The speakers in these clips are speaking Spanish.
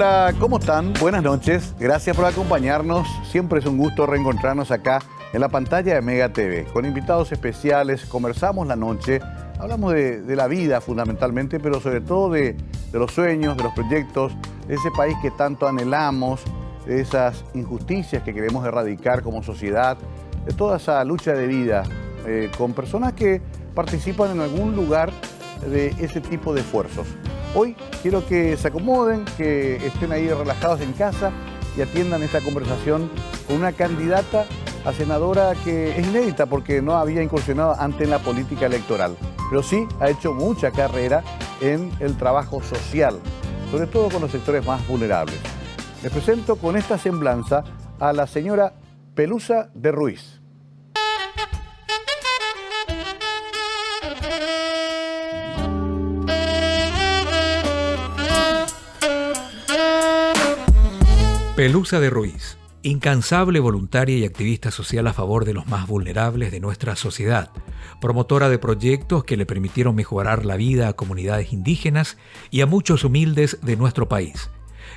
Hola, ¿cómo están? Buenas noches. Gracias por acompañarnos. Siempre es un gusto reencontrarnos acá en la pantalla de Mega TV. Con invitados especiales, conversamos la noche, hablamos de la vida fundamentalmente, pero sobre todo de los sueños, de los proyectos, de ese país que tanto anhelamos, de esas injusticias que queremos erradicar como sociedad, de toda esa lucha de vida con personas que participan en algún lugar de ese tipo de esfuerzos. Hoy quiero que se acomoden, que estén ahí relajados en casa y atiendan esta conversación con una candidata a senadora que es inédita porque no había incursionado antes en la política electoral, pero sí ha hecho mucha carrera en el trabajo social, sobre todo con los sectores más vulnerables. Les presento con esta semblanza a la señora Pelusa de Ruiz. Pelusa de Ruiz, incansable voluntaria y activista social a favor de los más vulnerables de nuestra sociedad, promotora de proyectos que le permitieron mejorar la vida a comunidades indígenas y a muchos humildes de nuestro país.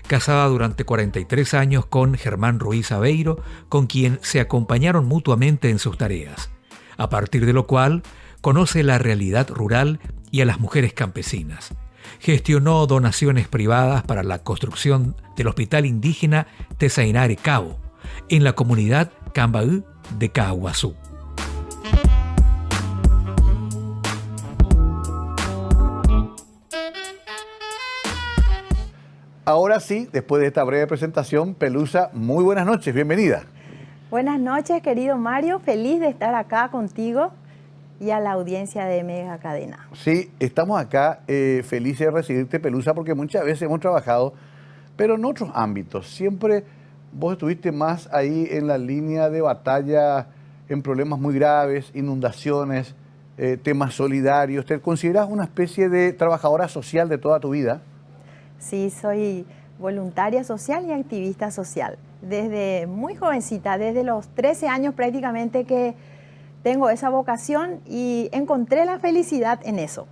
Casada durante 43 años con Germán Ruiz Aveiro, con quien se acompañaron mutuamente en sus tareas, a partir de lo cual conoce la realidad rural y a las mujeres campesinas. Gestionó donaciones privadas para la construcción del Hospital Indígena Tesainare Cabo, en la comunidad Cambaú de Caaguazú. Ahora sí, después de esta breve presentación, Pelusa, muy buenas noches, bienvenida. Buenas noches, querido Mario, feliz de estar acá contigo y a la audiencia de Mega Cadena. Sí, estamos acá felices de recibirte, Pelusa, porque muchas veces hemos trabajado, pero en otros ámbitos. Siempre vos estuviste más ahí en la línea de batalla en problemas muy graves, inundaciones, temas solidarios. ¿Te consideras una especie de trabajadora social de toda tu vida? Sí, soy voluntaria social y activista social. Desde muy jovencita, desde los 13 años prácticamente que tengo esa vocación y encontré la felicidad en eso.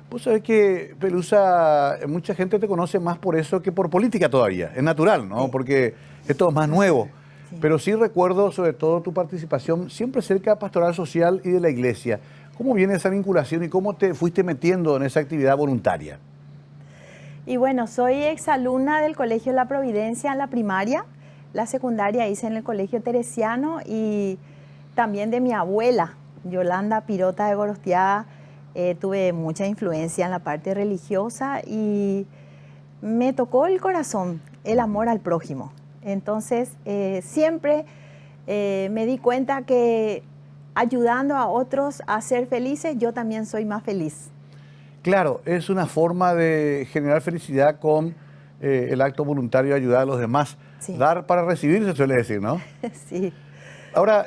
Vos sabés que, Pelusa, mucha gente te conoce más por eso que por política todavía. Es natural, ¿no? Sí. Porque esto es más nuevo. Sí. Pero sí recuerdo sobre todo tu participación siempre cerca de Pastoral Social y de la Iglesia. ¿Cómo viene esa vinculación y cómo te fuiste metiendo en esa actividad voluntaria? Y bueno, soy exalumna del Colegio La Providencia en la primaria. La secundaria hice en el Colegio Teresiano y también de mi abuela, Yolanda Pirota de Gorostiaga. Tuve mucha influencia en la parte religiosa y me tocó el corazón, el amor al prójimo. Entonces, siempre me di cuenta que ayudando a otros a ser felices, yo también soy más feliz. Claro, es una forma de generar felicidad con el acto voluntario de ayudar a los demás. Sí. Dar para recibir, se suele decir, ¿no? Sí. Ahora,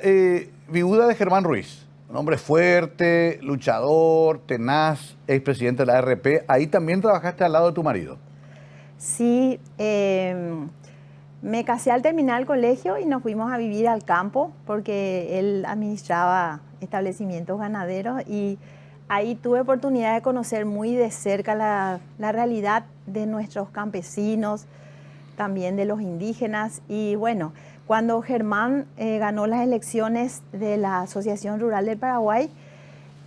viuda de Germán Ruiz, un hombre fuerte, luchador, tenaz, expresidente de la ARP. Ahí también trabajaste al lado de tu marido. Sí, me casé al terminar el colegio y nos fuimos a vivir al campo porque él administraba establecimientos ganaderos y ahí tuve oportunidad de conocer muy de cerca la realidad de nuestros campesinos, también de los indígenas. Y bueno, cuando Germán ganó las elecciones de la Asociación Rural del Paraguay,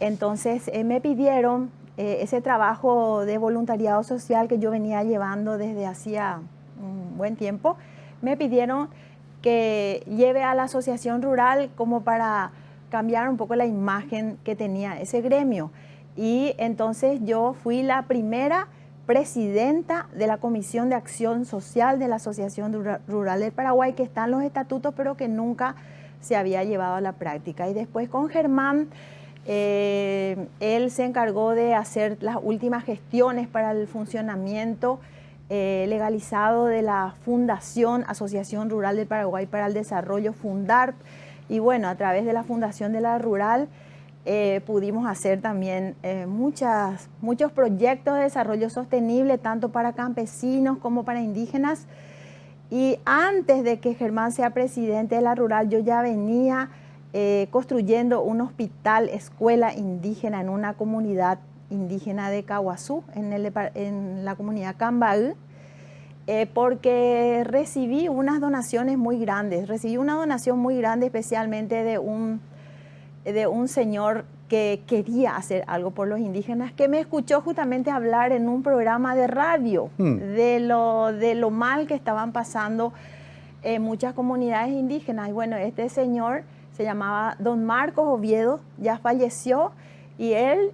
entonces me pidieron ese trabajo de voluntariado social que yo venía llevando desde hacía un buen tiempo. Me pidieron que lleve a la Asociación Rural como para cambiar un poco la imagen que tenía ese gremio. Y entonces yo fui la primera presidenta de la Comisión de Acción Social de la Asociación Rural del Paraguay, que está en los estatutos, pero que nunca se había llevado a la práctica. Y después con Germán, él se encargó de hacer las últimas gestiones para el funcionamiento legalizado de la Fundación Asociación Rural del Paraguay para el Desarrollo, FUNDARP. Y bueno, a través de la Fundación de la Rural pudimos hacer también muchos proyectos de desarrollo sostenible, tanto para campesinos como para indígenas. Y antes de que Germán sea presidente de la Rural, yo ya venía construyendo un hospital, escuela indígena en una comunidad indígena de Caaguazú, en la comunidad Cambaú. Porque recibí unas donaciones muy grandes. Recibí una donación muy grande, especialmente de un señor que quería hacer algo por los indígenas, que me escuchó justamente hablar en un programa de radio de lo mal que estaban pasando muchas comunidades indígenas. Y bueno, este señor se llamaba don Marcos Oviedo, ya falleció, y él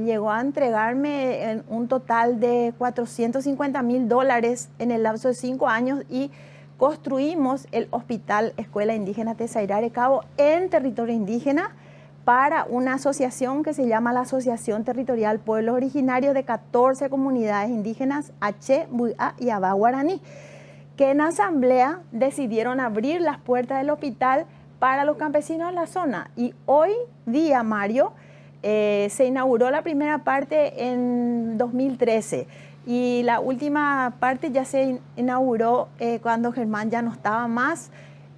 llegó a entregarme un total de $450,000 en el lapso de 5 años y construimos el Hospital Escuela Indígena Tesairare Cabo en territorio indígena para una asociación que se llama la Asociación Territorial Pueblos Originarios de 14 comunidades indígenas Aché, Buiá y Abá Guaraní, que en asamblea decidieron abrir las puertas del hospital para los campesinos de la zona. Y hoy día, Mario, se inauguró la primera parte en 2013 y la última parte ya se inauguró cuando Germán ya no estaba más,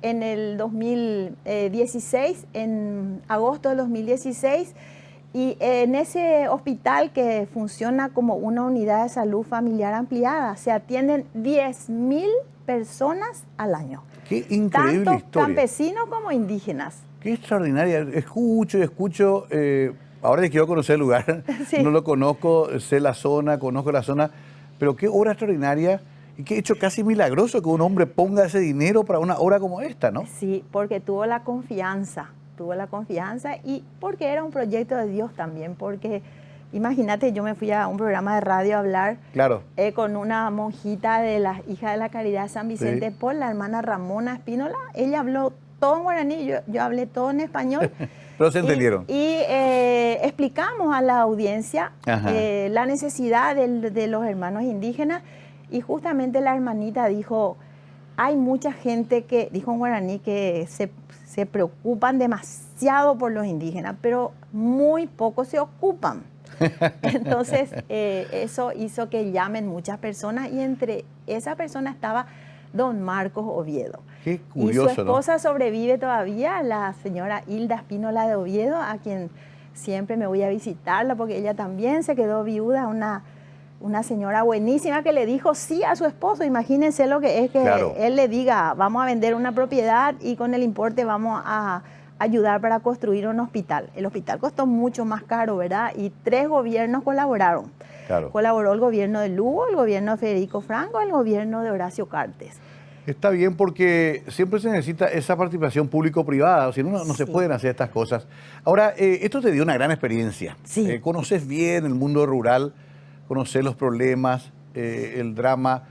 en el 2016, en agosto del 2016. Y en ese hospital, que funciona como una unidad de salud familiar ampliada, se atienden 10,000 personas al año. Qué increíble tanto historia. Campesinos como indígenas. Qué extraordinaria. Escucho. Ahora que quiero conocer el lugar, Sí. no lo conozco, sé la zona, conozco la zona, pero qué obra extraordinaria y qué hecho casi milagroso que un hombre ponga ese dinero para una obra como esta, ¿no? Sí, porque tuvo la confianza y porque era un proyecto de Dios también, porque imagínate, yo me fui a un programa de radio a hablar Claro. Con una monjita de las Hijas de la Caridad de San Vicente Sí. Paul, la hermana Ramona Espínola. Ella habló todo en guaraní, yo hablé todo en español. Pero se entendieron. Y explicamos a la audiencia la necesidad de los hermanos indígenas, y justamente la hermanita dijo, hay mucha gente que, dijo en guaraní, que se preocupan demasiado por los indígenas, pero muy pocos se ocupan. Entonces, eso hizo que llamen muchas personas, y entre esas personas estaba don Marcos Oviedo. Qué curioso, y su esposa, ¿no?, sobrevive todavía, la señora Hilda Espínola de Oviedo, a quien siempre me voy a visitarla, porque ella también se quedó viuda, una señora buenísima que le dijo sí a su esposo. Imagínense lo que es que Claro. él le diga, vamos a vender una propiedad y con el importe vamos a ayudar para construir un hospital. El hospital costó mucho más caro, ¿verdad? Y 3 gobiernos colaboraron. Claro. Colaboró el gobierno de Lugo, el gobierno de Federico Franco, el gobierno de Horacio Cartes. Está bien, porque siempre se necesita esa participación público-privada, o si no, no se Sí. pueden hacer estas cosas. Ahora, esto te dio una gran experiencia. Sí. Conoces bien el mundo rural, conoces los problemas, el drama,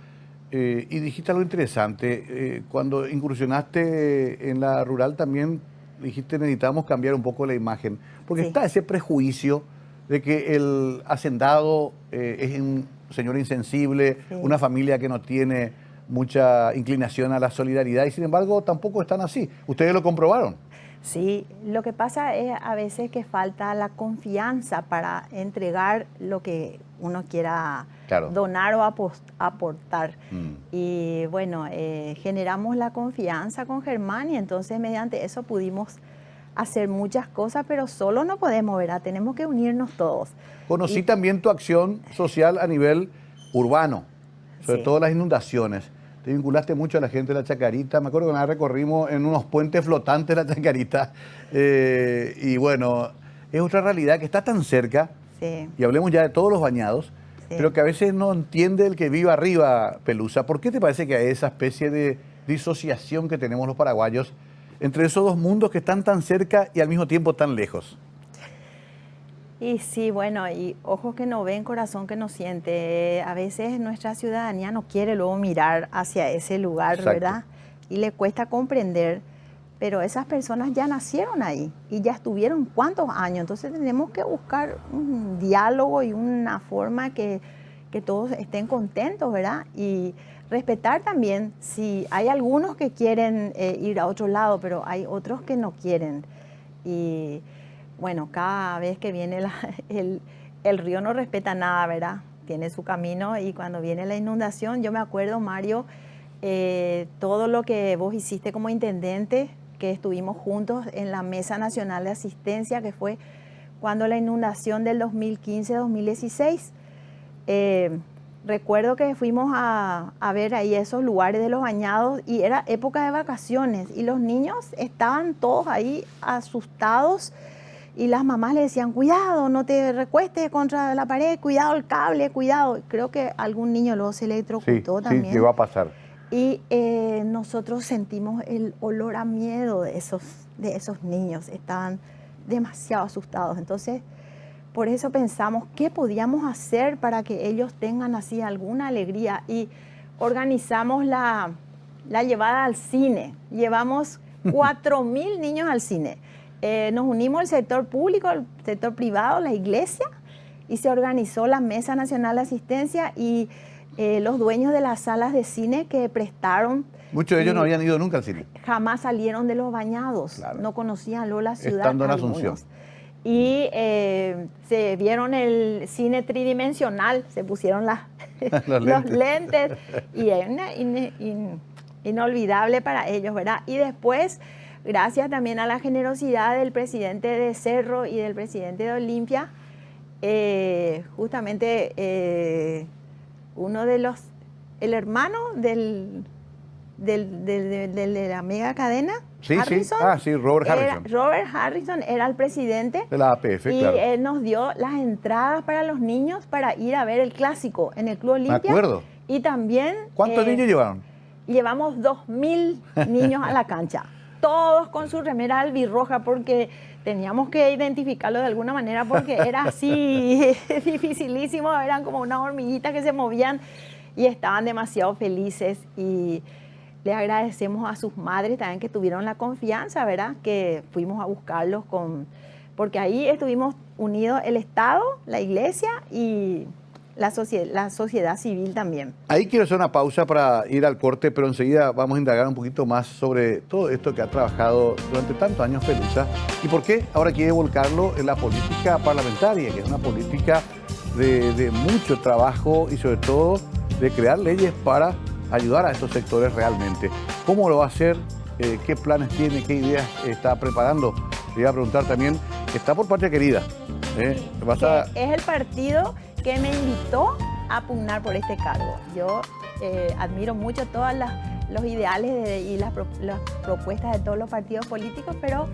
y dijiste algo interesante. Cuando incursionaste en la rural también dijiste, necesitamos cambiar un poco la imagen, porque Sí. está ese prejuicio de que el hacendado es un señor insensible, Sí. una familia que no tiene mucha inclinación a la solidaridad, y sin embargo tampoco están así. ¿Ustedes lo comprobaron? Sí, lo que pasa es a veces que falta la confianza para entregar lo que uno quiera Claro. donar o aportar. Mm. Y bueno, generamos la confianza con Germán, y entonces mediante eso pudimos hacer muchas cosas, pero solo no podemos, ¿verdad? Tenemos que unirnos todos. Conocí Y- también tu acción social a nivel urbano, sobre Sí. todo las inundaciones. Te vinculaste mucho a la gente de la Chacarita. Me acuerdo que una vez recorrimos en unos puentes flotantes la Chacarita. Y bueno, es otra realidad que está tan cerca, Sí. y hablemos ya de todos los bañados, Sí. pero que a veces no entiende el que vive arriba, Pelusa. ¿Por qué te parece que hay esa especie de disociación que tenemos los paraguayos entre esos dos mundos que están tan cerca y al mismo tiempo tan lejos? Y sí, bueno, y ojos que no ven, corazón que no siente. A veces nuestra ciudadanía no quiere luego mirar hacia ese lugar, Exacto. ¿verdad? Y le cuesta comprender, pero esas personas ya nacieron ahí y ya estuvieron cuántos años. Entonces tenemos que buscar un diálogo y una forma que todos estén contentos, ¿verdad? Y respetar también, si hay algunos que quieren ir a otro lado, pero hay otros que no quieren. Y bueno, cada vez que viene el río no respeta nada, ¿verdad? Tiene su camino, y cuando viene la inundación, yo me acuerdo, Mario, todo lo que vos hiciste como intendente, que estuvimos juntos en la Mesa Nacional de Asistencia, que fue cuando la inundación del 2015-2016, recuerdo que fuimos a ver ahí esos lugares de los bañados y era época de vacaciones y los niños estaban todos ahí asustados y las mamás le decían, cuidado, no te recuestes contra la pared, cuidado el cable, cuidado. Creo que algún niño luego se electrocutó también. Sí, llegó a pasar. Y nosotros sentimos el olor a miedo de esos niños, estaban demasiado asustados. Entonces, por eso pensamos qué podíamos hacer para que ellos tengan así alguna alegría y organizamos la llevada al cine. Llevamos 4.000 niños al cine. Nos unimos el sector público, el sector privado, la iglesia y se organizó la Mesa Nacional de Asistencia y los dueños de las salas de cine que prestaron. Muchos de ellos no habían ido nunca al cine. Jamás salieron de los bañados, claro. No conocían luego la ciudad. Estando en Asunción. Y se vieron el cine tridimensional, se pusieron los lentes y es inolvidable para ellos, ¿verdad? Y después, gracias también a la generosidad del presidente de Cerro y del presidente de Olimpia, justamente uno de el hermano de la mega cadena, Harrison, Robert Harrison. Robert Harrison era el presidente de la APF, y claro. él nos dio las entradas para los niños para ir a ver el clásico en el Club Olimpia. Me acuerdo. Y también... ¿Cuántos niños llevaron? Llevamos 2.000 niños a la cancha, todos con su remera albirroja porque teníamos que identificarlo de alguna manera porque era así dificilísimo, eran como unas hormiguitas que se movían y estaban demasiado felices y le agradecemos a sus madres también que tuvieron la confianza, ¿verdad? Que fuimos a buscarlos porque ahí estuvimos unidos el Estado, la Iglesia y la sociedad civil también. Ahí quiero hacer una pausa para ir al corte, pero enseguida vamos a indagar un poquito más sobre todo esto que ha trabajado durante tantos años Pelusa y por qué ahora quiere volcarlo en la política parlamentaria, que es una política de mucho trabajo y sobre todo de crear leyes para ayudar a estos sectores realmente. ¿Cómo lo va a hacer? ¿Qué planes tiene? ¿Qué ideas está preparando? Le iba a preguntar también, está por Patria Querida. Es el partido que me invitó a pugnar por este cargo. Yo admiro mucho todos los ideales y las propuestas de todos los partidos políticos, pero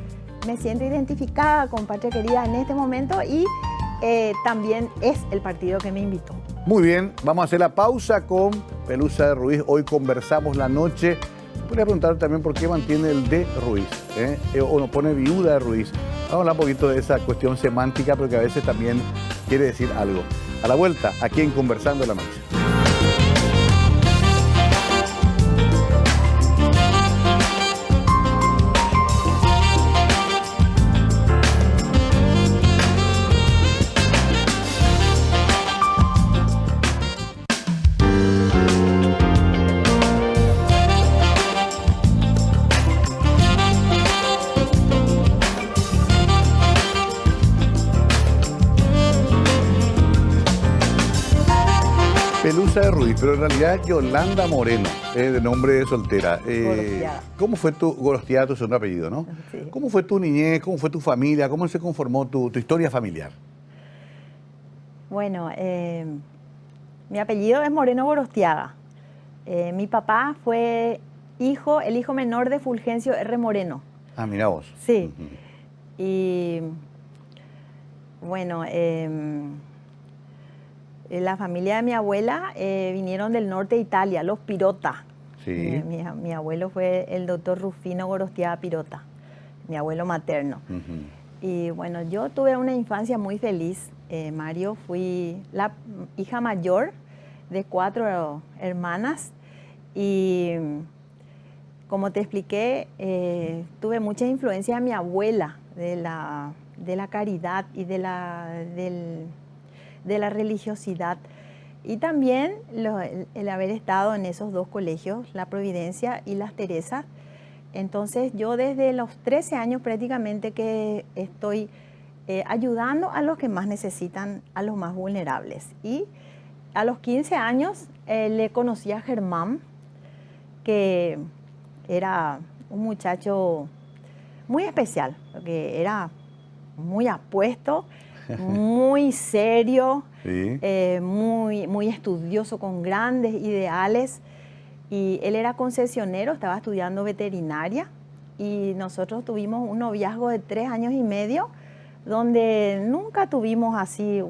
me siento identificada con Patria Querida en este momento y también es el partido que me invitó. Muy bien, vamos a hacer la pausa con Pelusa de Ruiz. Hoy conversamos la noche. Podría preguntar también por qué mantiene el de Ruiz, o no pone viuda de Ruiz. Vamos a hablar un poquito de esa cuestión semántica, pero que a veces también quiere decir algo. A la vuelta, aquí en Conversando la Noche. Pelusa de Ruiz, pero en realidad Yolanda Moreno, de nombre de soltera. ¿Cómo fue Gorostiaga, tu segundo apellido, ¿no? Sí. ¿Cómo fue tu niñez? ¿Cómo fue tu familia? ¿Cómo se conformó tu historia familiar? Bueno, mi apellido es Moreno Gorostiaga. Mi papá fue el hijo menor de Fulgencio R. Moreno. Ah, mira vos. Sí. Y bueno, la familia de mi abuela vinieron del norte de Italia, los Pirota. Sí. Mi abuelo fue el doctor Rufino Gorostiaga Pirota, mi abuelo materno. Y bueno, yo tuve una infancia muy feliz, Mario. Fui la hija mayor de 4 hermanas y como te expliqué, tuve mucha influencia de mi abuela, de la caridad y de la religiosidad. Y también el haber estado en esos 2 colegios, La Providencia y Las Teresas. Entonces yo desde los 13 años prácticamente que estoy ayudando a los que más necesitan, a los más vulnerables. Y a los 15 años le conocí a Germán, que era un muchacho muy especial, porque era muy apuesto muy serio, Sí. muy estudioso, con grandes ideales. Y él era concesionero, estaba estudiando veterinaria y nosotros tuvimos un noviazgo de 3 años y medio donde nunca tuvimos así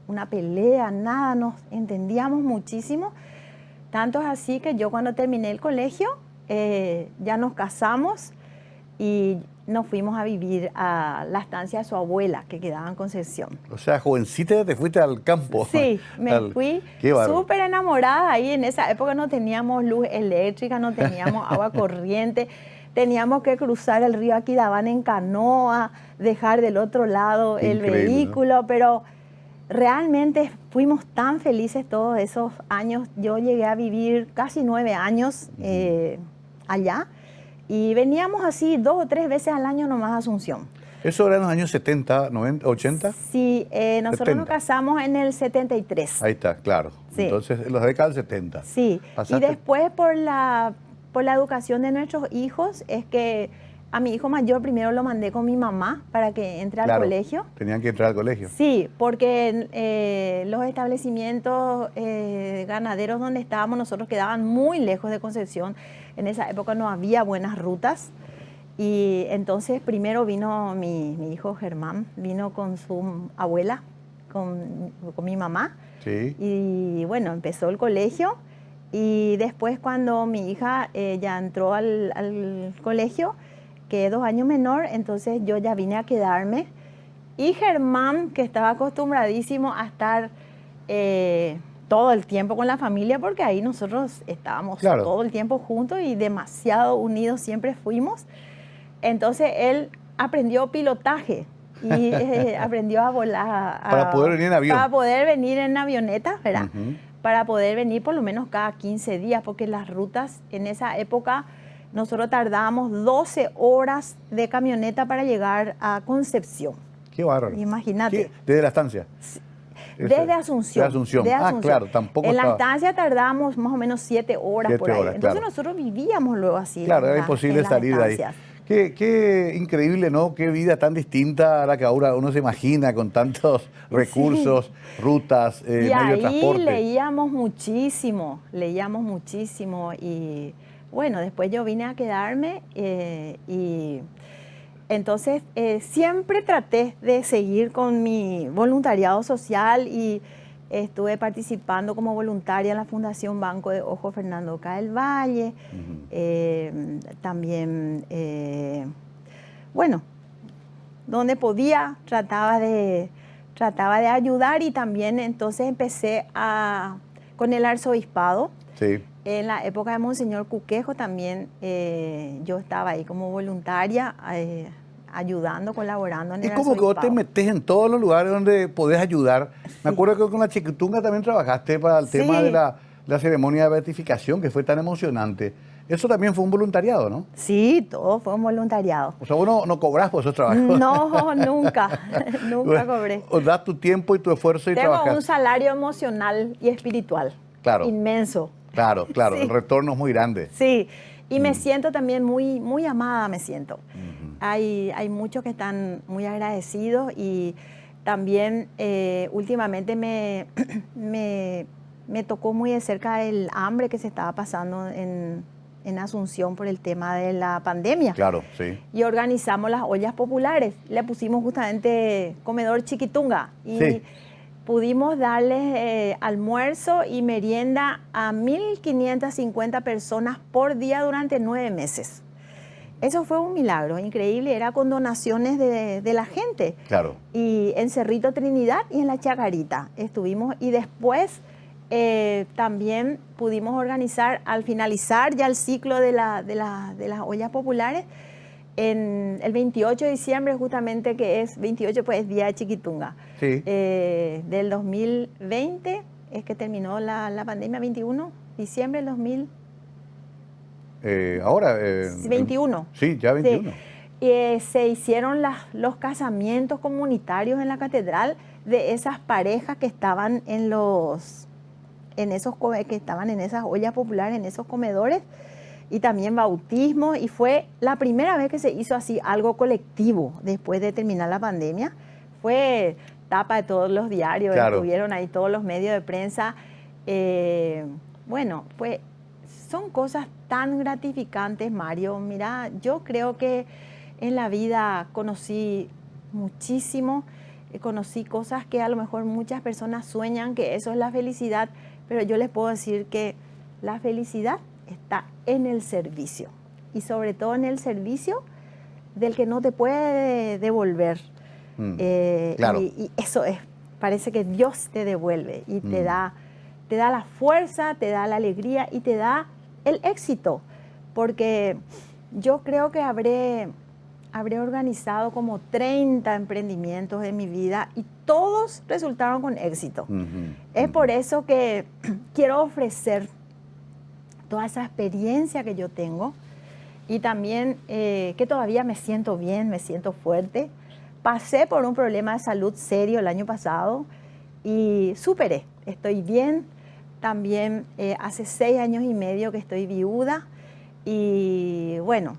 una pelea, nada, nos entendíamos muchísimo. Tanto es así que yo cuando terminé el colegio ya nos casamos y nos fuimos a vivir a la estancia de su abuela que quedaba en Concepción. O sea, jovencita ya te fuiste al campo. Sí, me fui Qué bárbaro. súper enamorada ahí. En esa época no teníamos luz eléctrica, no teníamos agua corriente. Teníamos que cruzar el río Aquidaván en canoa, dejar del otro lado el Increíble, vehículo, ¿no? pero realmente fuimos tan felices todos esos años. Yo llegué a vivir casi 9 años allá y veníamos así 2 o 3 veces al año nomás a Asunción. ¿Eso era en los años 70, 90, 80? Sí, nosotros 70. nos casamos en el 73. Ahí está, claro. Sí. Entonces, en los décadas del 70. Sí, Pasaste- y después por la educación de nuestros hijos es que a mi hijo mayor primero lo mandé con mi mamá para que entre al Claro, colegio. tenían que entrar al colegio. Sí, porque los establecimientos ganaderos donde estábamos nosotros quedaban muy lejos de Concepción. En esa época no había buenas rutas. Y entonces primero vino mi hijo Germán, vino con su abuela, con mi mamá. Sí. Y bueno, empezó el colegio. Y después cuando mi hija ya entró al colegio, que es 2 años menor, entonces yo ya vine a quedarme. Y Germán, que estaba acostumbradísimo a estar todo el tiempo con la familia, porque ahí nosotros estábamos Claro. todo el tiempo juntos y demasiado unidos siempre fuimos. Entonces él aprendió pilotaje y aprendió a volar. Para poder venir en avión. Para poder venir en avioneta, ¿verdad? Ujú. Para poder venir por lo menos cada 15 días, porque las rutas en esa época nosotros tardábamos 12 horas de camioneta para llegar a Concepción. Qué bárbaro. Imagínate. ¿Qué? ¿Desde la estancia? Desde Asunción. De Asunción. De Ah, Asunción. claro, tampoco En la estaba- estancia tardábamos más o menos 7 horas 7 por ahí. horas, Entonces claro. nosotros vivíamos luego así. Claro, en era la- imposible en las salir de ahí. estancias. Qué increíble, ¿no? Qué vida tan distinta a la que ahora uno se imagina con tantos recursos, rutas, Y medios de ahí transporte. leíamos muchísimo y bueno, después yo vine a quedarme y entonces siempre traté de seguir con mi voluntariado social y estuve participando como voluntaria en la Fundación Banco de Ojo Fernando Oca del Valle. También, bueno, donde podía trataba de ayudar y también entonces empecé con el arzobispado. Sí. En la época de Monseñor Cuquejo también yo estaba ahí como voluntaria ayudando, colaborando en el Es como que vos te arzobispado. metes en todos los lugares donde podés ayudar. Me acuerdo que con la Chiquitunga también trabajaste para el tema Sí. de la ceremonia de beatificación, que fue tan emocionante. Eso también fue un voluntariado, ¿no? Sí, todo fue un voluntariado. O sea, vos no cobrás por esos trabajos. No, nunca, nunca cobré. O das tu tiempo y tu esfuerzo y Tengo trabajas. un salario emocional y espiritual Claro. inmenso. Claro, claro. Sí. El retorno es muy grande. Sí, y me siento también muy amada, me siento. Hay muchos que están muy agradecidos y también últimamente me tocó muy de cerca el hambre que se estaba pasando en Asunción por el tema de la pandemia. Claro, sí. Y organizamos las ollas populares. Le pusimos justamente comedor Chiquitunga y Sí. pudimos darles almuerzo y merienda a 1.550 personas por día durante 9 meses. Eso fue un milagro increíble, era con donaciones de la gente. Claro. Y en Cerrito Trinidad y en La Chacarita estuvimos y después también pudimos organizar, al finalizar ya el ciclo de las ollas populares, en el 28 de diciembre justamente, que es 28, pues es Día de Chiquitunga. Sí. Del 2020 es que terminó la pandemia, 21 diciembre del 2021. Sí, ya 21. Sí. Se hicieron los casamientos comunitarios en la catedral de esas parejas que estaban en esas ollas populares, en esos comedores, y también bautismo, y fue la primera vez que se hizo así algo colectivo después de terminar la pandemia. fue tapa de todos los diarios, claro. estuvieron ahí todos los medios de prensa. Bueno, pues son cosas tan gratificantes, Mario. Mira, yo creo que en la vida conocí muchísimo, conocí cosas que a lo mejor muchas personas sueñan que eso es la felicidad, pero yo les puedo decir que la felicidad está en el servicio y sobre todo en el servicio del que no te puede devolver. Claro. Y eso es, parece que Dios te devuelve y te da la fuerza, te da la alegría y te da el éxito, porque yo creo que habré organizado como 30 emprendimientos en mi vida y todos resultaron con éxito. Es por eso que quiero ofrecer toda esa experiencia que yo tengo y también que todavía me siento bien, me siento fuerte. Pasé por un problema de salud serio el año pasado y superé, estoy bien. También hace 6 años y medio que estoy viuda y bueno,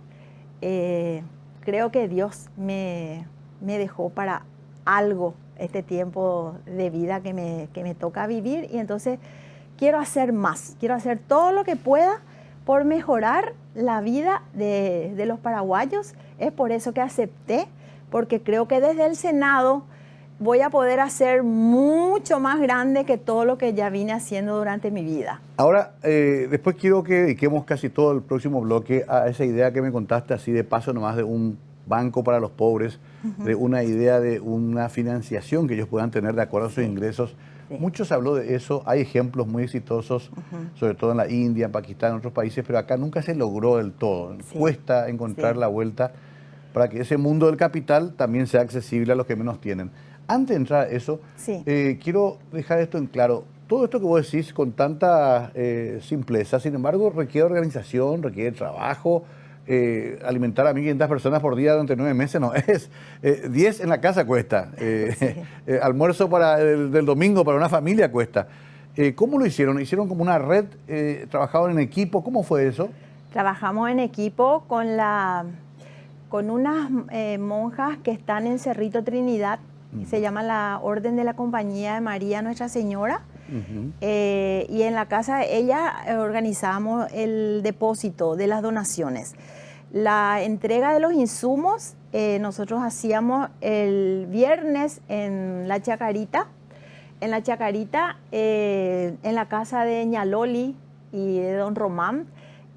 creo que Dios me dejó para algo este tiempo de vida que me toca vivir y entonces quiero hacer más, quiero hacer todo lo que pueda por mejorar la vida de los paraguayos. Es por eso que acepté, porque creo que desde el Senado voy a poder hacer mucho más grande que todo lo que ya vine haciendo durante mi vida. Ahora, después quiero que dediquemos casi todo el próximo bloque a esa idea que me contaste así de paso nomás de un banco para los pobres, de una idea de una financiación que ellos puedan tener de acuerdo a sus ingresos. Sí. Mucho se habló de eso, hay ejemplos muy exitosos, sobre todo en la India, en Pakistán, en otros países, pero acá nunca se logró del todo. Sí. Cuesta encontrar la vuelta para que ese mundo del capital también sea accesible a los que menos tienen. Antes de entrar a eso, quiero dejar esto en claro. Todo esto que vos decís con tanta simpleza, sin embargo, requiere organización, requiere trabajo. Alimentar a 1.500 personas por día durante 9 meses no es. 10 en la casa cuesta. Almuerzo del domingo para una familia cuesta. ¿Cómo lo hicieron? ¿Hicieron como una red? ¿Trabajaban en equipo? ¿Cómo fue eso? Trabajamos en equipo con unas monjas que están en Cerrito Trinidad. Se llama la Orden de la Compañía de María Nuestra Señora. Y en la casa de ella organizamos el depósito de las donaciones. La entrega de los insumos nosotros hacíamos el viernes en La Chacarita. En La Chacarita, en la casa de Ñaloli y de Don Román,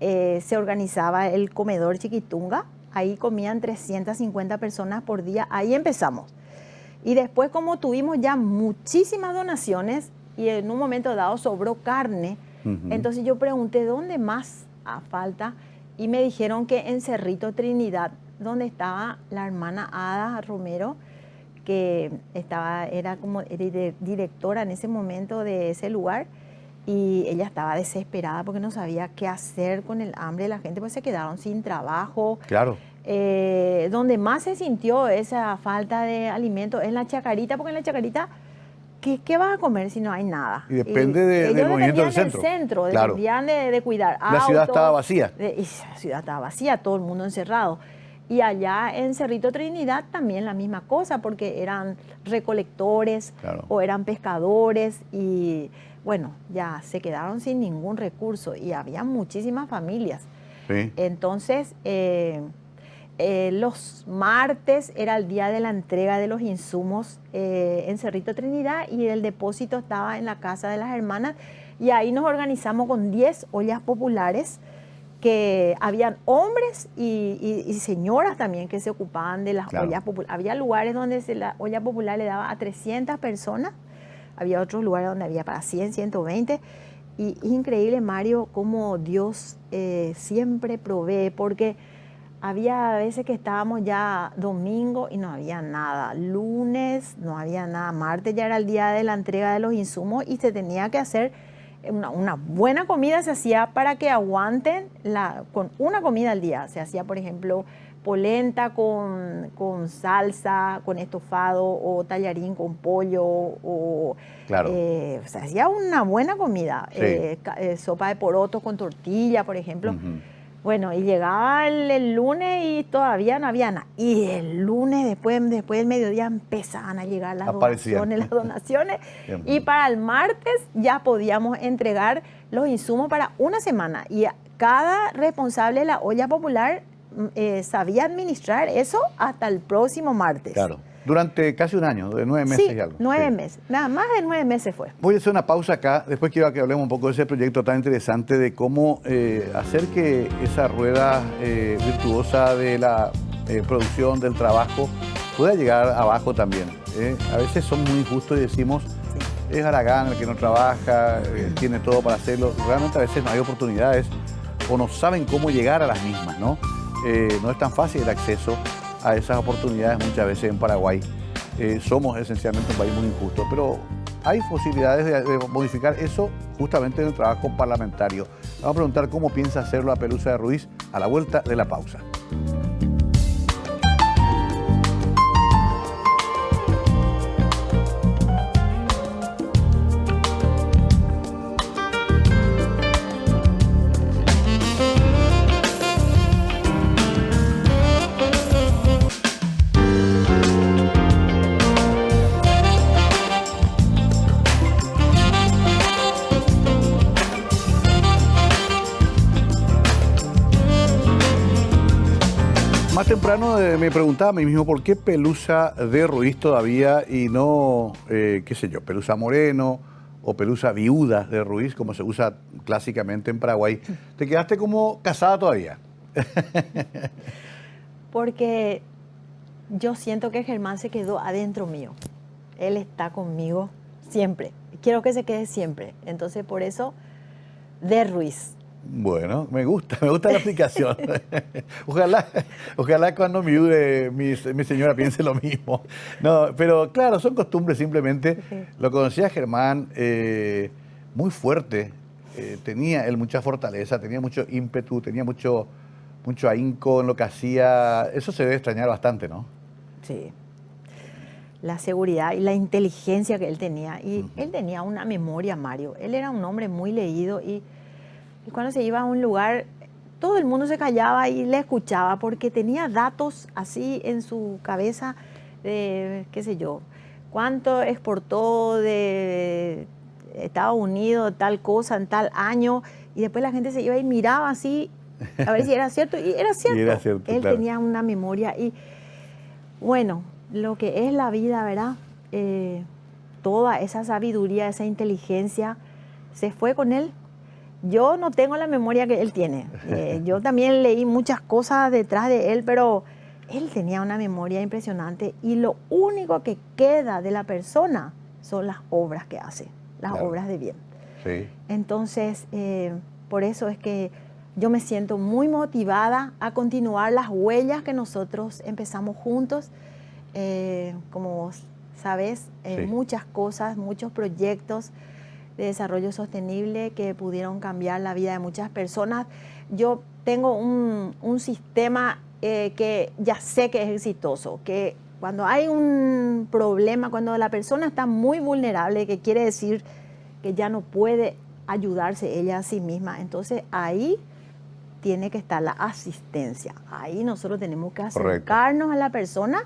se organizaba el comedor Chiquitunga. Ahí comían 350 personas por día. Ahí empezamos. Y después, como tuvimos ya muchísimas donaciones y en un momento dado sobró carne, entonces yo pregunté dónde más falta y me dijeron que en Cerrito Trinidad, donde estaba la hermana Ada Romero, que era como directora en ese momento de ese lugar, y ella estaba desesperada porque no sabía qué hacer con el hambre de la gente, pues se quedaron sin trabajo. Claro. Donde más se sintió esa falta de alimento es en La Chacarita, porque en La Chacarita, ¿qué vas a comer si no hay nada? Y depende del movimiento del centro. Claro. Dependían de cuidar autos. La ciudad estaba vacía. Y la ciudad estaba vacía, todo el mundo encerrado. Y allá en Cerrito Trinidad también la misma cosa, porque eran recolectores o eran pescadores y bueno, ya se quedaron sin ningún recurso y había muchísimas familias. Sí. Entonces, los martes era el día de la entrega de los insumos en Cerrito Trinidad y el depósito estaba en la casa de las hermanas y ahí nos organizamos con 10 ollas populares que habían hombres y señoras también que se ocupaban de las ollas populares. Había lugares donde la olla popular le daba a 300 personas, había otros lugares donde había para 100, 120 y es increíble, Mario, cómo Dios siempre provee, porque había veces que estábamos ya domingo y no había nada, lunes no había nada, martes ya era el día de la entrega de los insumos y se tenía que hacer una buena comida, se hacía para que aguanten con una comida al día. Se hacía, por ejemplo, polenta con salsa, con estofado o tallarín con pollo, o se hacía una buena comida, sopa de porotos con tortilla, por ejemplo. Bueno, y llegaba el lunes y todavía no había nada. Y el lunes, después del mediodía, empezaban a llegar las donaciones. Y para el martes ya podíamos entregar los insumos para una semana. Y cada responsable de la olla popular sabía administrar eso hasta el próximo martes. Claro. Durante casi un año, de 9 meses sí, y algo. 9 meses. Nada más de 9 meses fue. Voy a hacer una pausa acá. Después quiero que hablemos un poco de ese proyecto tan interesante de cómo hacer que esa rueda virtuosa de la producción, del trabajo, pueda llegar abajo también. A veces somos muy injustos y decimos, es Aragán el que no trabaja, tiene todo para hacerlo. Realmente a veces no hay oportunidades o no saben cómo llegar a las mismas, ¿no? No es tan fácil el acceso a esas oportunidades muchas veces en Paraguay. Somos esencialmente un país muy injusto, pero hay posibilidades de modificar eso justamente en el trabajo parlamentario. Vamos a preguntar cómo piensa hacerlo a Pelusa de Ruiz a la vuelta de la pausa. Más temprano me preguntaba a mí mismo por qué Pelusa de Ruiz todavía y no, qué sé yo, Pelusa Moreno o Pelusa Viuda de Ruiz, como se usa clásicamente en Paraguay. ¿Te quedaste como casada todavía? Porque yo siento que Germán se quedó adentro mío. Él está conmigo siempre. Quiero que se quede siempre. Entonces, por eso, de Ruiz. Bueno, me gusta la explicación. Ojalá cuando viude mi señora piense lo mismo. No, pero claro, son costumbres simplemente. Sí. Lo conocía Germán, muy fuerte, tenía él mucha fortaleza, tenía mucho ímpetu, tenía mucho ahínco en lo que hacía. Eso se debe extrañar bastante, ¿no? Sí. La seguridad y la inteligencia que él tenía. Y él tenía una memoria, Mario. Él era un hombre muy leído y cuando se iba a un lugar, todo el mundo se callaba y le escuchaba porque tenía datos así en su cabeza de, qué sé yo, cuánto exportó de Estados Unidos, tal cosa, en tal año, y después la gente se iba y miraba así a ver si era cierto, y era cierto. Y era cierto, él claro. tenía una memoria y, bueno, lo que es la vida, ¿verdad? Toda esa sabiduría, esa inteligencia, se fue con él. Yo no tengo la memoria que él tiene. Yo también leí muchas cosas detrás de él, pero él tenía una memoria impresionante y lo único que queda de la persona son las obras que hace, las Claro. obras de bien. Sí. Entonces, por eso es que yo me siento muy motivada a continuar las huellas que nosotros empezamos juntos. Como vos sabés, Sí. muchas cosas, muchos proyectos de desarrollo sostenible que pudieron cambiar la vida de muchas personas. Yo tengo un sistema que ya sé que es exitoso, que cuando hay un problema, cuando la persona está muy vulnerable, que quiere decir que ya no puede ayudarse ella a sí misma, entonces ahí tiene que estar la asistencia. Ahí nosotros tenemos que acercarnos a la persona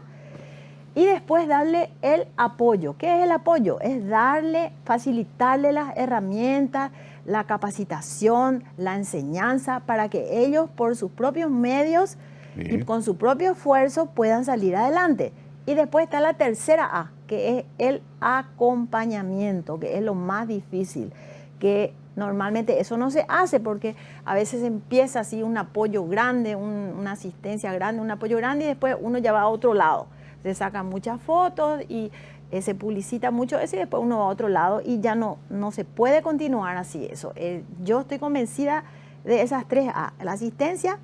y después darle el apoyo. ¿Qué es el apoyo? Es darle, facilitarle las herramientas, la capacitación, la enseñanza para que ellos por sus propios medios y con su propio esfuerzo puedan salir adelante. Y después está la tercera A, que es el acompañamiento, que es lo más difícil, que normalmente eso no se hace porque a veces empieza así un apoyo grande, una asistencia grande, un apoyo grande y después uno ya va a otro lado. Se sacan muchas fotos y se publicita mucho eso y después uno va a otro lado y ya no se puede continuar así eso. Yo estoy convencida de esas tres A, la asistencia,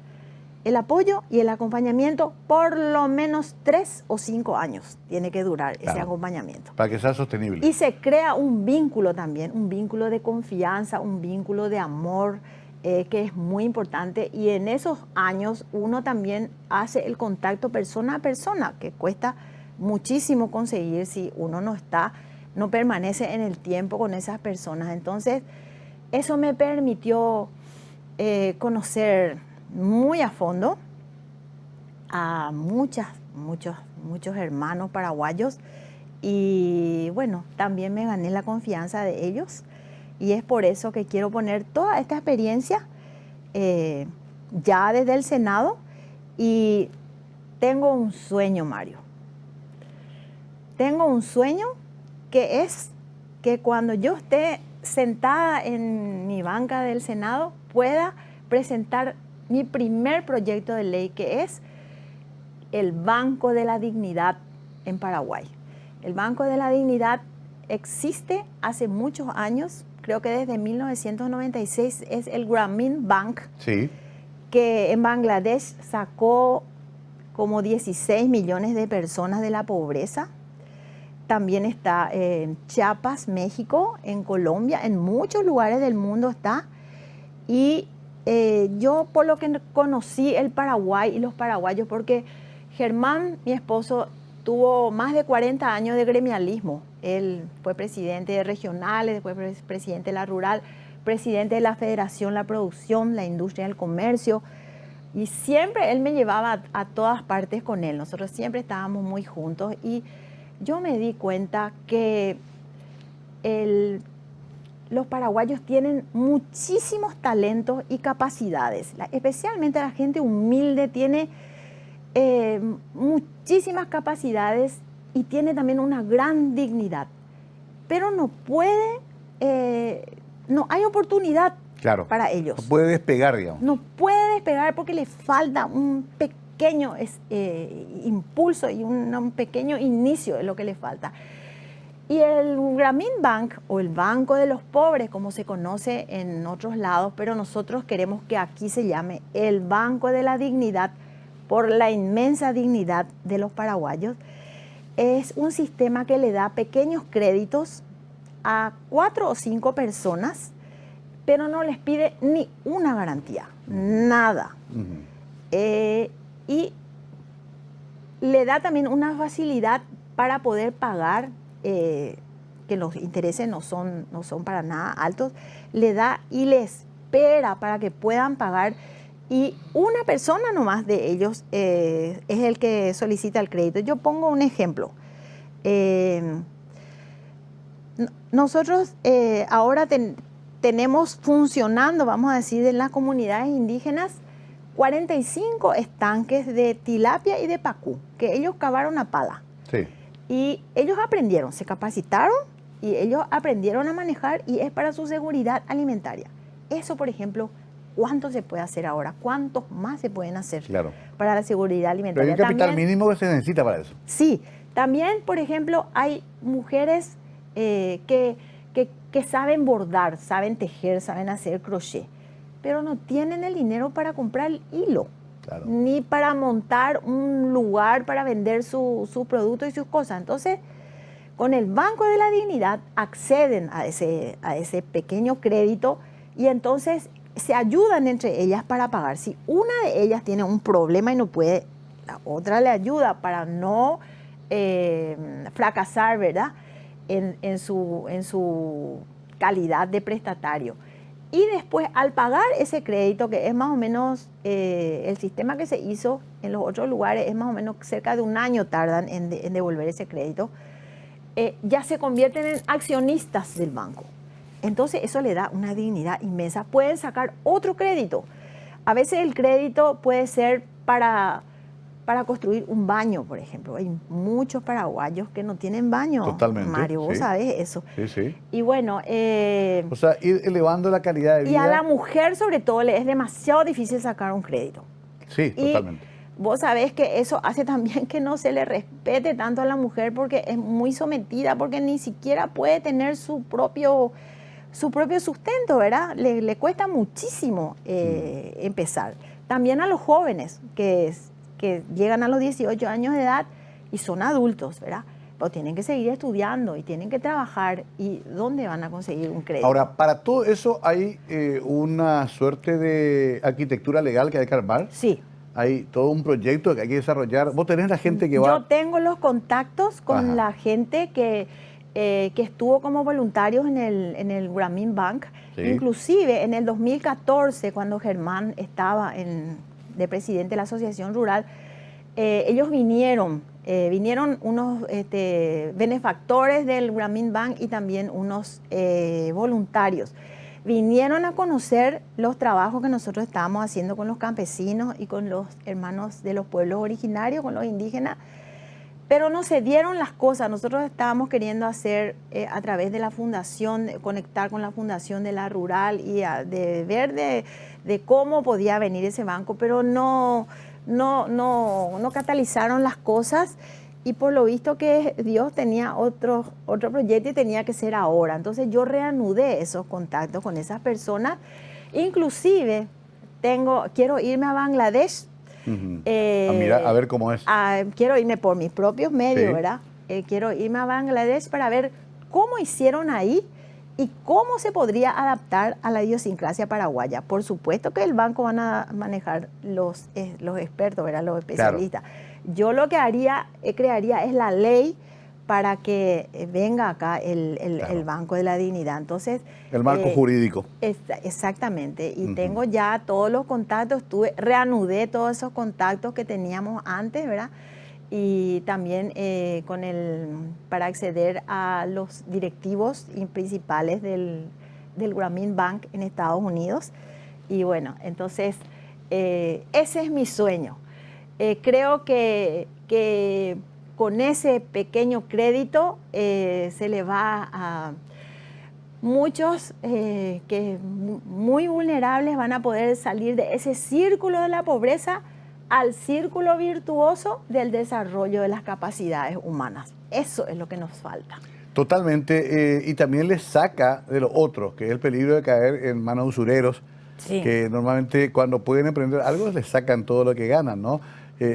el apoyo y el acompañamiento, por lo menos 3 o 5 años tiene que durar ese acompañamiento. Para que sea sostenible. Y se crea un vínculo también, un vínculo de confianza, un vínculo de amor, que es muy importante, y en esos años uno también hace el contacto persona a persona, que cuesta muchísimo conseguir si uno no permanece en el tiempo con esas personas. Entonces, eso me permitió conocer muy a fondo a muchos hermanos paraguayos y bueno, también me gané la confianza de ellos y es por eso que quiero poner toda esta experiencia ya desde el Senado y tengo un sueño, Mario. Tengo un sueño que es que cuando yo esté sentada en mi banca del Senado pueda presentar mi primer proyecto de ley, que es el Banco de la Dignidad en Paraguay. El Banco de la Dignidad existe hace muchos años, creo que desde 1996, es el Grameen Bank, Sí. que en Bangladesh sacó como 16 millones de personas de la pobreza. También está en Chiapas, México, en Colombia, en muchos lugares del mundo está. Y yo por lo que conocí el Paraguay y los paraguayos, porque Germán, mi esposo, tuvo más de 40 años de gremialismo. Él fue presidente de regionales, después presidente de la rural, presidente de la Federación, la producción, la industria, el comercio. Y siempre él me llevaba a todas partes con él. Nosotros siempre estábamos muy juntos y yo me di cuenta que los paraguayos tienen muchísimos talentos y capacidades. Especialmente la gente humilde tiene muchísimas capacidades y tiene también una gran dignidad. Pero no puede, no hay oportunidad para ellos. No puede despegar, digamos. No puede despegar porque le falta un pequeño impulso y un pequeño inicio de lo que le falta. Y el Grameen Bank, o el Banco de los Pobres, como se conoce en otros lados, pero nosotros queremos que aquí se llame el Banco de la Dignidad, por la inmensa dignidad de los paraguayos, es un sistema que le da pequeños créditos a 4 o 5 personas, pero no les pide ni una garantía, nada. Y le da también una facilidad para poder pagar, que los intereses no son para nada altos, le da y le espera para que puedan pagar. Y una persona nomás de ellos es el que solicita el crédito. Yo pongo un ejemplo. Nosotros ahora tenemos funcionando, vamos a decir, en las comunidades indígenas, 45 estanques de tilapia y de pacú, que ellos cavaron a pala. Sí. Y ellos aprendieron, se capacitaron y ellos aprendieron a manejar y es para su seguridad alimentaria. Eso, por ejemplo, ¿cuánto se puede hacer ahora? ¿Cuántos más se pueden hacer para la seguridad alimentaria? Pero hay un capital mínimo que se necesita para eso. Sí. También, por ejemplo, hay mujeres que saben bordar, saben tejer, saben hacer crochet, pero no tienen el dinero para comprar el hilo, ni para montar un lugar para vender sus productos y sus cosas. Entonces, con el Banco de la Dignidad acceden a ese pequeño crédito y entonces se ayudan entre ellas para pagar. Si una de ellas tiene un problema y no puede, la otra le ayuda para no fracasar, ¿verdad?, en su calidad de prestatario. Y después, al pagar ese crédito, que es más o menos, el sistema que se hizo en los otros lugares, es más o menos cerca de un año tardan en devolver ese crédito, ya se convierten en accionistas del banco. Entonces eso le da una dignidad inmensa. Pueden sacar otro crédito. A veces el crédito puede ser para construir un baño, por ejemplo. Hay muchos paraguayos que no tienen baño. Totalmente. Mario, vos sabés eso. Sí, sí. Y bueno... o sea, ir elevando la calidad de vida. Y a la mujer, sobre todo, le es demasiado difícil sacar un crédito. Sí, totalmente. Vos sabés que eso hace también que no se le respete tanto a la mujer porque es muy sometida, porque ni siquiera puede tener su propio sustento, ¿verdad? Le cuesta muchísimo empezar. También a los jóvenes que llegan a los 18 años de edad y son adultos, ¿verdad? Pero tienen que seguir estudiando y tienen que trabajar. ¿Y dónde van a conseguir un crédito? Ahora, para todo eso hay una suerte de arquitectura legal que hay que armar. Sí. Hay todo un proyecto que hay que desarrollar. ¿Vos tenés la gente que va...? Yo tengo los contactos con la gente que que estuvo como voluntarios en el Grameen Bank. Sí. Inclusive en el 2014, cuando Germán estaba de presidente de la Asociación Rural, ellos vinieron unos benefactores del Grameen Bank y también unos voluntarios. Vinieron a conocer los trabajos que nosotros estábamos haciendo con los campesinos y con los hermanos de los pueblos originarios, con los indígenas, pero no se dieron las cosas. Nosotros estábamos queriendo hacer a través de la fundación, conectar con la fundación de la rural y de ver de cómo podía venir ese banco, pero no catalizaron las cosas, y por lo visto que Dios tenía otro proyecto y tenía que ser ahora. Entonces yo reanudé esos contactos con esas personas. Inclusive quiero irme a Bangladesh. Mira, a ver cómo es. Quiero irme por mis propios medios, Sí. ¿verdad? Quiero irme a Bangladesh para ver cómo hicieron ahí y cómo se podría adaptar a la idiosincrasia paraguaya. Por supuesto que el banco van a manejar los expertos, ¿verdad? Los especialistas. Claro. Yo lo que crearía es la ley para que venga acá el Banco de la Dignidad. Entonces, el marco jurídico. Exactamente. Y tengo ya todos los contactos, reanudé todos esos contactos que teníamos antes, ¿verdad? Y también para acceder a los directivos principales del Grameen Bank en Estados Unidos. Y bueno, entonces ese es mi sueño. Creo que con ese pequeño crédito se le va a muchos que muy vulnerables van a poder salir de ese círculo de la pobreza al círculo virtuoso del desarrollo de las capacidades humanas. Eso es lo que nos falta. Totalmente, y también les saca de lo otro, que es el peligro de caer en manos de usureros, sí, que normalmente cuando pueden emprender algo les sacan todo lo que ganan, ¿no?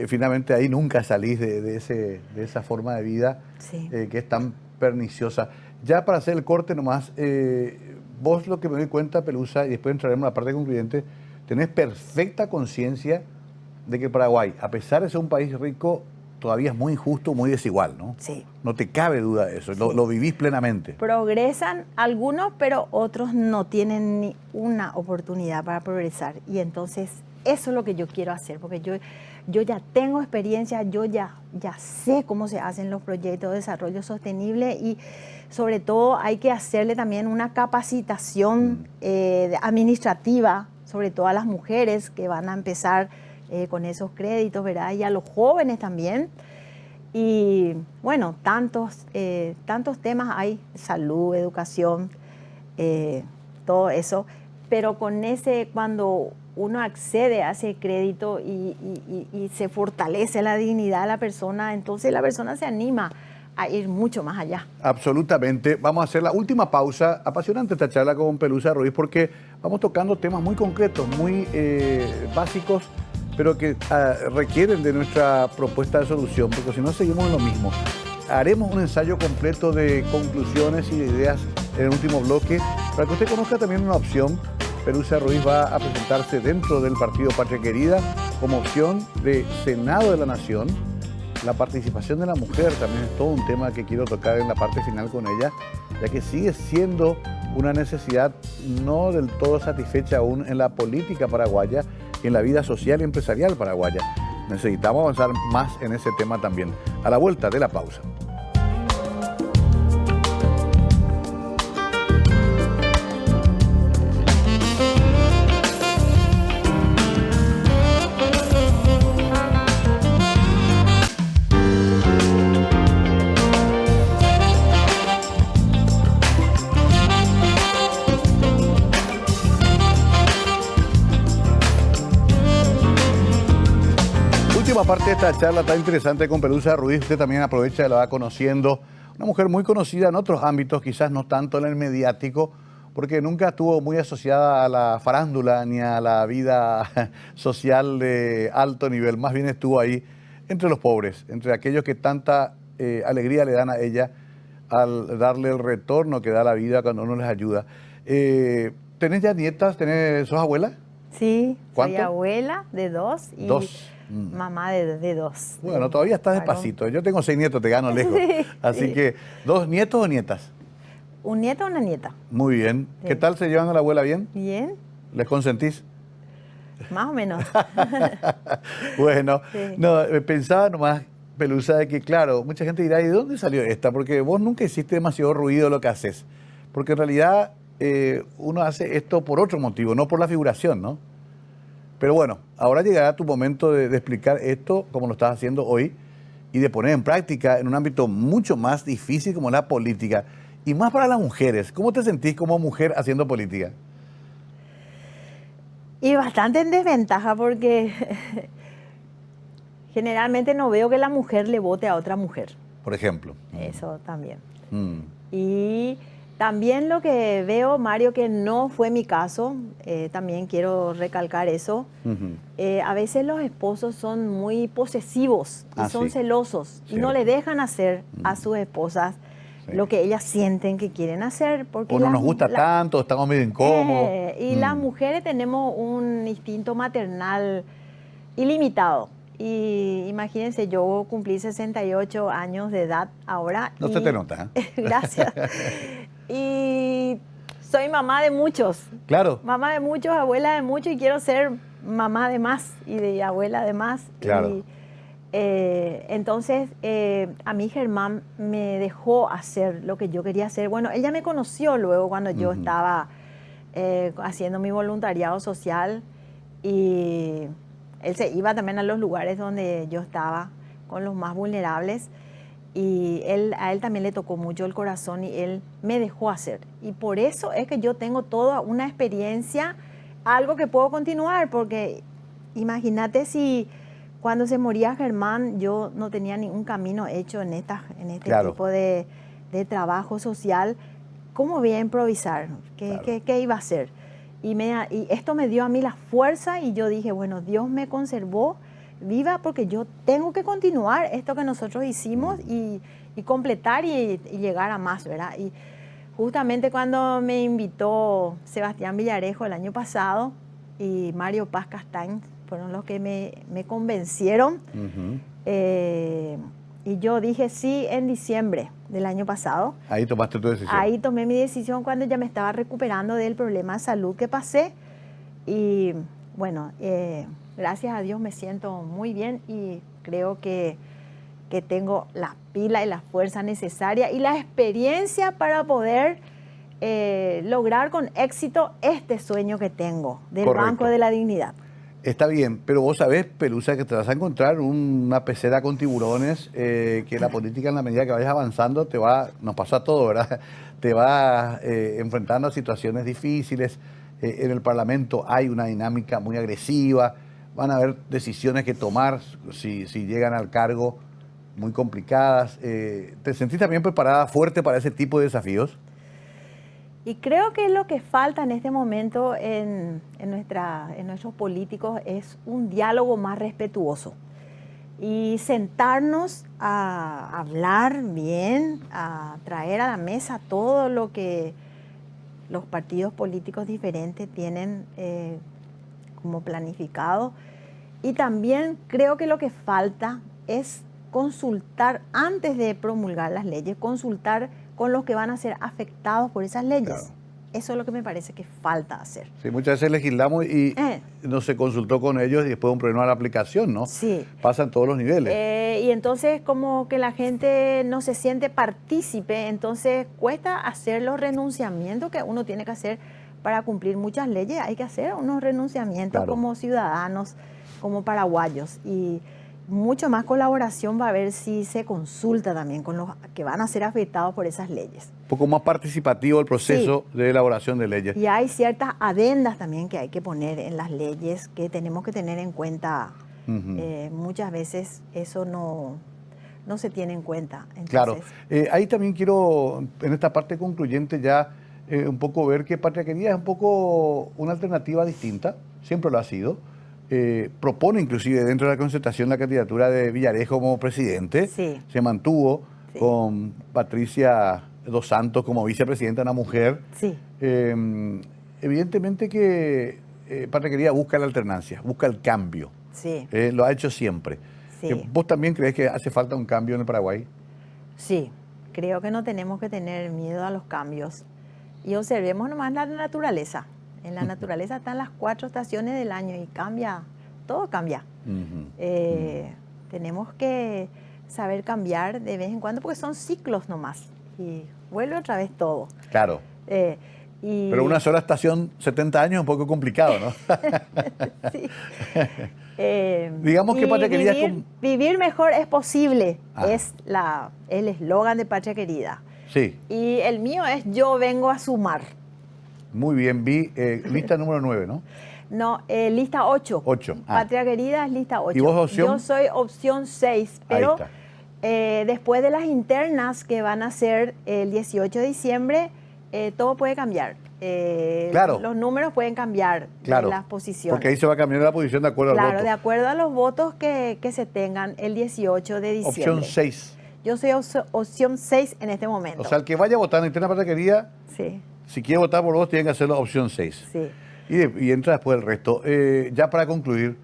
Finalmente ahí nunca salís de esa forma de vida, sí, que es tan perniciosa. Ya para hacer el corte nomás, vos lo que me doy cuenta, Pelusa, y después entraremos a la parte concluyente, tenés perfecta conciencia de que Paraguay, a pesar de ser un país rico, todavía es muy injusto, muy desigual, ¿no? Sí. No te cabe duda de eso, sí, lo vivís plenamente. Progresan algunos, pero otros no tienen ni una oportunidad para progresar. Y entonces eso es lo que yo quiero hacer, porque yo ya tengo experiencia, yo ya sé cómo se hacen los proyectos de desarrollo sostenible, y sobre todo hay que hacerle también una capacitación administrativa, sobre todo a las mujeres que van a empezar con esos créditos, ¿verdad? Y a los jóvenes también. Y bueno, tantos temas hay, salud, educación, todo eso, pero cuando uno accede a ese crédito y se fortalece la dignidad de la persona, entonces la persona se anima a ir mucho más allá. Absolutamente. Vamos a hacer la última pausa. Apasionante esta charla con Pelusa Ruiz, porque vamos tocando temas muy concretos, muy básicos, pero que requieren de nuestra propuesta de solución, porque si no seguimos en lo mismo. Haremos un ensayo completo de conclusiones y de ideas en el último bloque, para que usted conozca también una opción. Pelusa Ruiz va a presentarse dentro del partido Patria Querida como opción de Senado de la Nación. La participación de la mujer también es todo un tema que quiero tocar en la parte final con ella, ya que sigue siendo una necesidad no del todo satisfecha aún en la política paraguaya y en la vida social y empresarial paraguaya. Necesitamos avanzar más en ese tema también. A la vuelta de la pausa. Parte de esta charla tan interesante con Pelusa Ruiz, usted también aprovecha y la va conociendo. Una mujer muy conocida en otros ámbitos, quizás no tanto en el mediático, porque nunca estuvo muy asociada a la farándula ni a la vida social de alto nivel. Más bien estuvo ahí entre los pobres, entre aquellos que tanta alegría le dan a ella al darle el retorno que da la vida cuando uno les ayuda. ¿Tenés ya nietas? ¿Sos abuela? Sí, soy abuela de dos. Y dos. mamá de dos. Bueno, todavía estás despacito. Yo tengo 6 nietos, te gano lejos. Sí, Así sí. que, ¿2 nietos o nietas? Un nieto o una nieta. Muy bien. Sí. ¿Qué tal se llevan a la abuela bien? Bien, ¿Les consentís? más o menos. Bueno, Sí. no, pensaba nomás, Pelusa, de que claro, mucha gente dirá, ¿y de dónde salió esta? Porque vos nunca hiciste demasiado ruido lo que haces. Porque en realidad uno hace esto por otro motivo, no por la figuración, ¿no? Pero bueno, ahora llegará tu momento de explicar esto como lo estás haciendo hoy y de poner en práctica en un ámbito mucho más difícil como la política. Y más para las mujeres. ¿Cómo te sentís como mujer haciendo política? Y bastante en desventaja porque generalmente no veo que la mujer le vote a otra mujer. Por ejemplo. Eso también. Mm. Y también lo que veo, Mario, que no fue mi caso, también quiero recalcar eso. Ujú. A veces los esposos son muy posesivos y son Sí. celosos y no Cierto. le dejan hacer a sus esposas Sí. lo que ellas sienten que quieren hacer. Porque O no las- nos gusta la- tanto, estamos medio incómodos. y las mujeres tenemos un instinto maternal ilimitado. Y imagínense, yo cumplí 68 años de edad ahora. No se te nota, ¿eh? Gracias. Y soy mamá de muchos. Claro. Mamá de muchos, abuela de muchos y quiero ser mamá de más y de abuela de más. Claro. Y, entonces, a mí Germán me dejó hacer lo que yo quería hacer. Bueno, él ya me conoció luego cuando yo Ujú. estaba haciendo mi voluntariado social y él se iba también a los lugares donde yo estaba con los más vulnerables y a él también le tocó mucho el corazón y él me dejó hacer. Y por eso es que yo tengo toda una experiencia, algo que puedo continuar, porque imagínate si cuando se moría Germán yo no tenía ningún camino hecho en este Claro. tipo de trabajo social. ¿Cómo voy a improvisar? Claro. ¿Qué iba a hacer? Y esto me dio a mí la fuerza y yo dije, bueno, Dios me conservó viva porque yo tengo que continuar esto que nosotros hicimos y completar y llegar a más, ¿verdad? Y justamente cuando me invitó Sebastián Villarejo el año pasado y Mario Paz Castañ fueron los que me convencieron. Ujú. Y yo dije sí en diciembre del año pasado. Ahí tomaste tu decisión. Ahí tomé mi decisión cuando ya me estaba recuperando del problema de salud que pasé. Y bueno, gracias a Dios me siento muy bien y creo que tengo la pila y la fuerza necesaria y la experiencia para poder lograr con éxito este sueño que tengo del Correcto. Banco de la Dignidad. Está bien, pero vos sabés, Pelusa, que te vas a encontrar una pecera con tiburones, que la política en la medida que vayas avanzando nos pasó a todo, ¿verdad? Te va enfrentando a situaciones difíciles. En el Parlamento hay una dinámica muy agresiva, van a haber decisiones que tomar si llegan al cargo muy complicadas. ¿Te sentís también preparada, fuerte para ese tipo de desafíos? Y creo que lo que falta en este momento en nuestros políticos es un diálogo más respetuoso y sentarnos a hablar bien, a traer a la mesa todo lo que los partidos políticos diferentes tienen como planificado. Y también creo que lo que falta es consultar antes de promulgar las leyes, consultar con los que van a ser afectados por esas leyes. Claro. Eso es lo que me parece que falta hacer. Sí, muchas veces legislamos y no se consultó con ellos y después un problema de la aplicación, ¿no? Sí. Pasa en todos los niveles. Y entonces como que la gente no se siente partícipe, entonces cuesta hacer los renunciamientos que uno tiene que hacer para cumplir muchas leyes. Hay que hacer unos renunciamientos Claro. como ciudadanos, como paraguayos. Y mucho más colaboración va a haber si se consulta también con los que van a ser afectados por esas leyes. Un poco más participativo el proceso de elaboración de leyes. Y hay ciertas adendas también que hay que poner en las leyes que tenemos que tener en cuenta. Ujú. Muchas veces eso no se tiene en cuenta. Entonces, Claro. Ahí también quiero, en esta parte concluyente ya, un poco ver que Patria Querida es un poco una alternativa distinta, siempre lo ha sido. Propone inclusive dentro de la concertación la candidatura de Villarejo como presidente. Sí. Se mantuvo Sí. con Patricia Dos Santos como vicepresidenta, una mujer. sí, Evidentemente que Patria Querida busca la alternancia, busca el cambio. Sí. Lo ha hecho siempre. Sí. ¿Vos también crees que hace falta un cambio en el Paraguay? Sí, creo que no tenemos que tener miedo a los cambios. Y observemos nomás la naturaleza. En la naturaleza están las 4 estaciones del año y cambia, todo cambia. Tenemos que saber cambiar de vez en cuando porque son ciclos nomás. Y vuelve otra vez todo. Claro. Pero una sola estación, 70 años, es un poco complicado, ¿no? Sí. Digamos que Patria Querida... Vivir mejor es posible, es el eslogan de Patria Querida. Sí. Y el mío es yo vengo a sumar. Muy bien, vi lista número 9, ¿no? No, lista 8. 8. Patria Querida es lista 8. ¿Y vos opción? Yo soy opción 6, pero después de las internas que van a ser el 18 de diciembre, todo puede cambiar. Claro. Los números pueden cambiar de las posiciones. Porque ahí se va a cambiar la posición de acuerdo al voto. Claro, de acuerdo a los votos que se tengan el 18 de diciembre. Opción 6. Yo soy opción 6 en este momento. O sea, el que vaya a votar en interna Patria Querida, sí. Si quiere votar por vos, tiene que hacerlo opción 6. Sí. Y entra después el resto. Ya para concluir,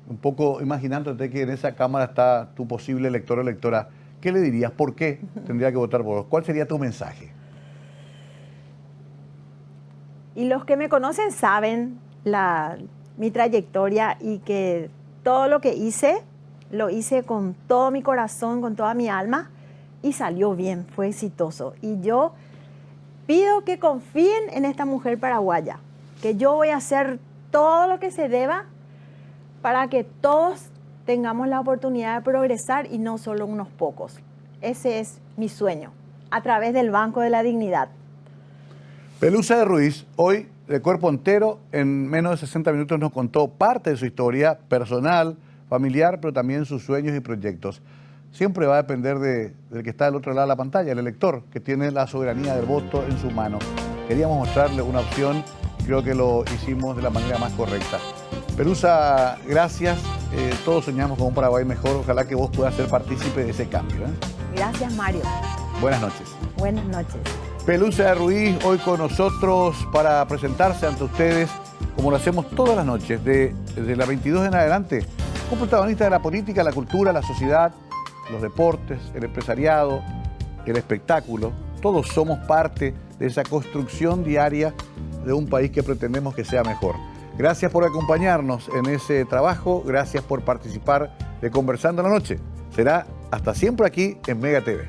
un poco imaginándote que en esa Cámara está tu posible elector o electora, ¿qué le dirías? ¿Por qué tendría que votar por vos? ¿Cuál sería tu mensaje? Y los que me conocen saben mi trayectoria y que todo lo que hice, lo hice con todo mi corazón, con toda mi alma y salió bien, fue exitoso. Y yo pido que confíen en esta mujer paraguaya, que yo voy a hacer todo lo que se deba para que todos tengamos la oportunidad de progresar y no solo unos pocos. Ese es mi sueño, a través del Banco de la Dignidad. Pelusa de Ruiz, hoy de cuerpo entero, en menos de 60 minutos nos contó parte de su historia personal, familiar, pero también sus sueños y proyectos. Siempre va a depender del que está del otro lado de la pantalla, el elector, que tiene la soberanía del voto en su mano. Queríamos mostrarle una opción y creo que lo hicimos de la manera más correcta. Pelusa, gracias. Todos soñamos con un Paraguay mejor. Ojalá que vos puedas ser partícipe de ese cambio. Gracias, Mario. Buenas noches. Buenas noches. Pelusa de Ruiz, hoy con nosotros para presentarse ante ustedes, como lo hacemos todas las noches, desde la 22 en adelante, un protagonista de la política, la cultura, la sociedad, los deportes, el empresariado, el espectáculo. Todos somos parte de esa construcción diaria de un país que pretendemos que sea mejor. Gracias por acompañarnos en ese trabajo, gracias por participar de Conversando la Noche. Será hasta siempre aquí en Mega TV.